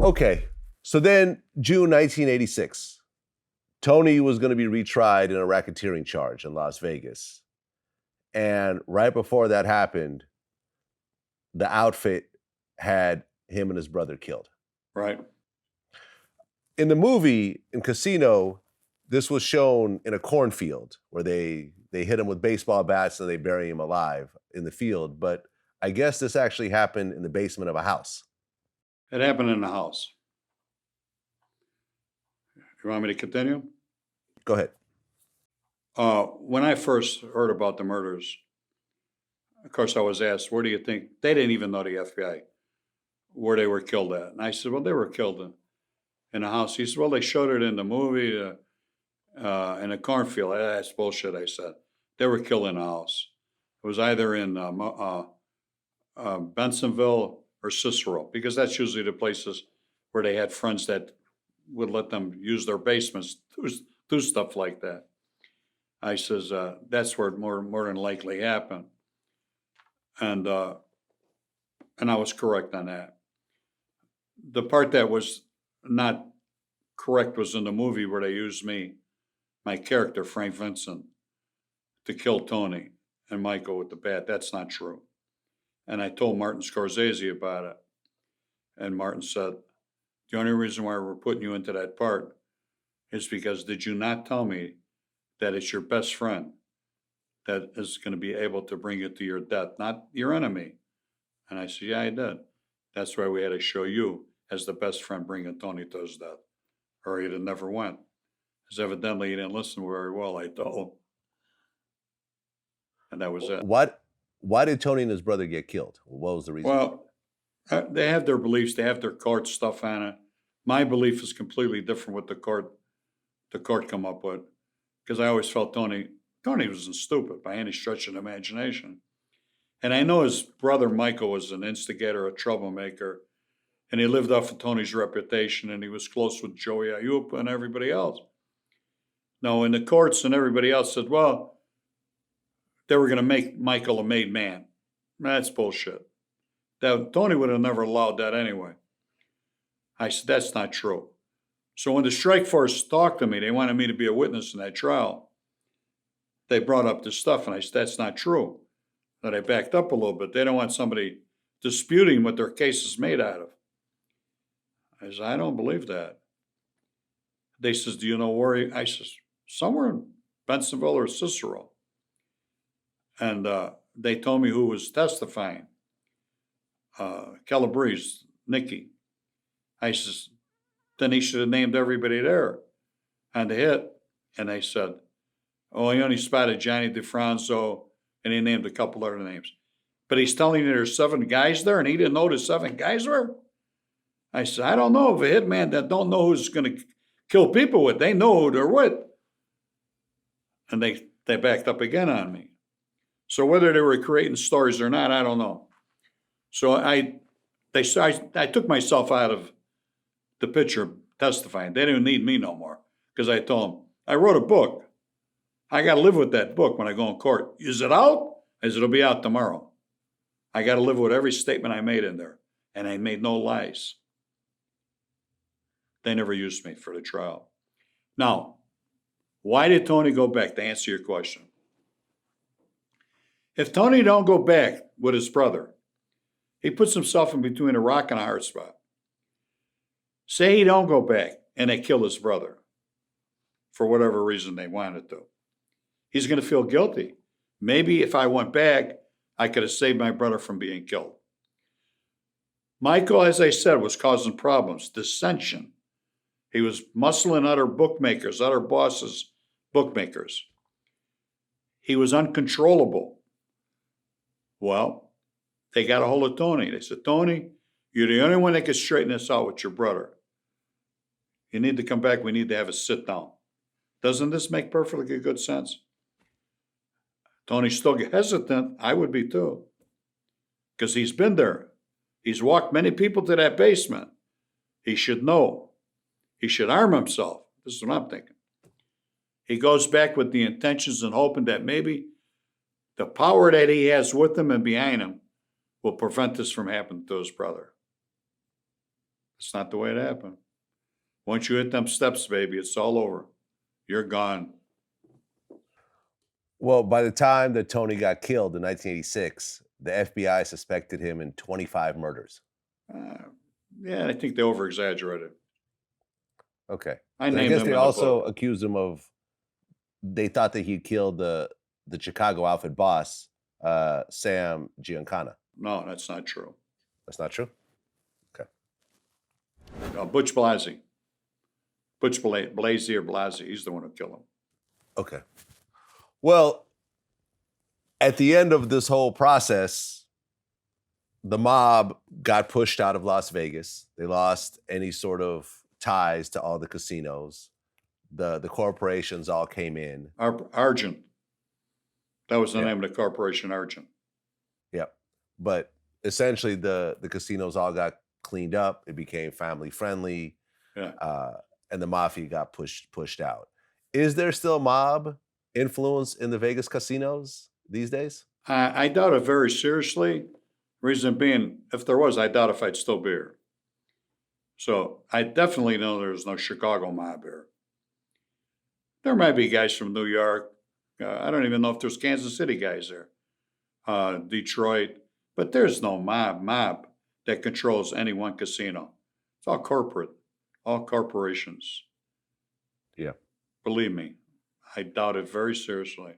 Okay, so then June 1986, Tony was going to be retried in a racketeering charge in Las Vegas. And right before that happened, the outfit had him and his brother killed. Right. In the movie, in Casino, this was shown in a cornfield where they hit him with baseball bats and they bury him alive in the field. But I guess this actually happened in the basement of a house. It happened in the house. You want me to continue? Go ahead. When I first heard about the murders, of course, I was asked, where do you think? They didn't even know, the FBI, where they were killed at. And I said, well, they were killed in a house. He said, well, they showed it in the movie in a cornfield. That's bullshit, I said. They were killed in a house. It was either in Bensonville or Cicero, because that's usually the places where they had friends that would let them use their basements, do stuff like that. I says, that's where it more than likely happened. And I was correct on that. The part that was not correct was in the movie where they used me, my character, Frank Vincent, to kill Tony and Michael with the bat. That's not true. And I told Martin Scorsese about it. And Martin said, the only reason why we're putting you into that part is because did you not tell me that it's your best friend that is going to be able to bring you to your death, not your enemy? And I said, yeah, I did. That's why we had to show you as the best friend bringing Tony to his death, or he'd have never went. Because evidently he didn't listen very well, I told him. And that was it. Why did Tony and his brother get killed? What was the reason? Well, they have their beliefs. They have their court stuff on it. My belief is completely different what the court come up with. Because I always felt Tony wasn't stupid by any stretch of the imagination. And I know his brother Michael was an instigator, a troublemaker, and he lived off of Tony's reputation, and he was close with Joey Ayup and everybody else. Now, in the courts and everybody else said, well, they were going to make Michael a made man. That's bullshit. Tony would have never allowed that anyway. I said, that's not true. So when the strike force talked to me, they wanted me to be a witness in that trial. They brought up this stuff, and I said, that's not true. But I backed up a little bit. They don't want somebody disputing what their case is made out of. I said, I don't believe that. They says, do you know where I says, somewhere in Bensonville or Cicero. And they told me who was testifying. Calabrese, Nicky. I says, then he should have named everybody there on the hit. And they said, oh, he only spotted Johnny DeFranco, and he named a couple other names. But he's telling you there's 7 guys there, and he didn't know the 7 guys were? I said, I don't know. If a hitman that don't know who's going to kill people with, they know who they're with. And they backed up again on me. So whether they were creating stories or not, I don't know. So I took myself out of the picture testifying. They didn't need me no more because I told them, I wrote a book. I got to live with that book when I go in court. Is it out? I said, it'll be out tomorrow. I got to live with every statement I made in there. And I made no lies. They never used me for the trial. Now, why did Tony go back, to answer your question? If Tony don't go back with his brother, he puts himself in between a rock and a hard spot. Say he don't go back and they kill his brother for whatever reason they wanted to. He's going to feel guilty. Maybe if I went back, I could have saved my brother from being killed. Michael, as I said, was causing problems, dissension. He was muscling other bookmakers, other bosses, bookmakers. He was uncontrollable. Well, they got a hold of Tony. They said, Tony, you're the only one that can straighten this out with your brother. You need to come back. We need to have a sit down. Doesn't this make perfectly good sense? Tony's still hesitant. I would be too. Because he's been there. He's walked many people to that basement. He should know. He should arm himself. This is what I'm thinking. He goes back with the intentions and hoping that maybe the power that he has with him and behind him will prevent this from happening to his brother. It's not the way it happened. Once you hit them steps, baby, it's all over. You're gone. Well, by the time that Tony got killed in 1986, the FBI suspected him in 25 murders. Uh, yeah, I think they over exaggerated. Okay. I And I named guess them they in the also book. accused him of, they thought that he killed the Chicago outfit boss, Sam Giancana. No, that's not true. That's not true? Okay. Butch Blasey. Blasey or Blasey. He's the one who killed him. Okay. Well, at the end of this whole process, the mob got pushed out of Las Vegas. They lost any sort of ties to all the casinos. The corporations all came in. Argent. That was the Yeah. name of the corporation, Argent. Yep. But essentially the casinos all got cleaned up. It became family friendly. Yeah. And the mafia got pushed out. Is there still mob influence in the Vegas casinos these days? I doubt it very seriously. Reason being, if there was, I doubt if I'd still be here. So I definitely know there's no Chicago mob here. There might be guys from New York. I don't even know if there's Kansas City guys there. Detroit. But there's no mob that controls any one casino. It's all corporate, all corporations. Yeah. Believe me, I doubt it very seriously.